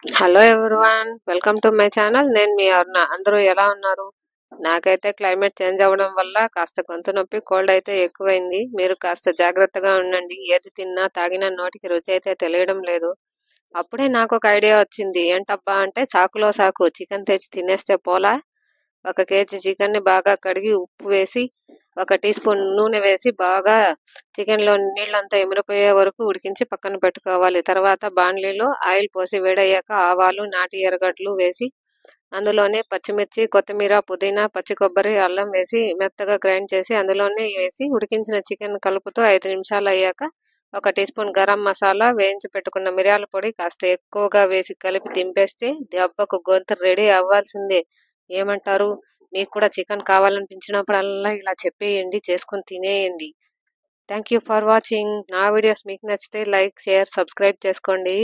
Hello everyone, welcome to my channel. నేను మీ అరుణ. అందరూ ఎలా ఉన్నారు? నాకైతే క్లైమేట్ చేంజ్ అవ్వడం వల్ల కాస్త గొంతు నొప్పి, కోల్డ్ అయితే ఎక్కువైంది. మీరు కాస్త జాగ్రత్తగా ఉండండి. ఏది తిన్నా తాగినా నోటికి రుచి అయితే తెలియడం లేదు. అప్పుడే నాకు ఒక ఐడియా వచ్చింది. ఏంటబ్బా అంటే చాకులో సాకు చికెన్ తెచ్చి తినేస్తే పోలా. 1 కేజీ చికెన్ని బాగా కడిగి ఉప్పు వేసి 1 టీ స్పూన్ నూనె వేసి బాగా చికెన్లో నీళ్ళంతా ఎమిరిపోయే వరకు ఉడికించి పక్కన పెట్టుకోవాలి. తర్వాత బాణలీలో ఆయిల్ పోసి వేడయ్యాక ఆవాలు, నాటి ఎర్రగడ్డలు వేసి అందులోనే పచ్చిమిర్చి, కొత్తిమీర, పుదీనా, పచ్చి కొబ్బరి, అల్లం వేసి మెత్తగా గ్రైండ్ చేసి అందులోనే వేసి ఉడికించిన చికెన్ కలుపుతూ 5 నిమిషాలు అయ్యాక 1 టీ స్పూన్ గరం మసాలా, వేయించి పెట్టుకున్న మిరియాల పొడి కాస్త ఎక్కువగా వేసి కలిపి దింపేస్తే దెబ్బకు గొంతు రెడీ అవ్వాల్సిందే. ఏమంటారు? మీకు కూడా చికెన్ కావాలనిపించినప్పుడల్లా ఇలా చెప్పేయండి, చేసుకొని తినేయండి. Thank you for watching. నా వీడియోస్ మీకు నచ్చితే లైక్, షేర్, సబ్స్క్రైబ్ చేసుకోండి.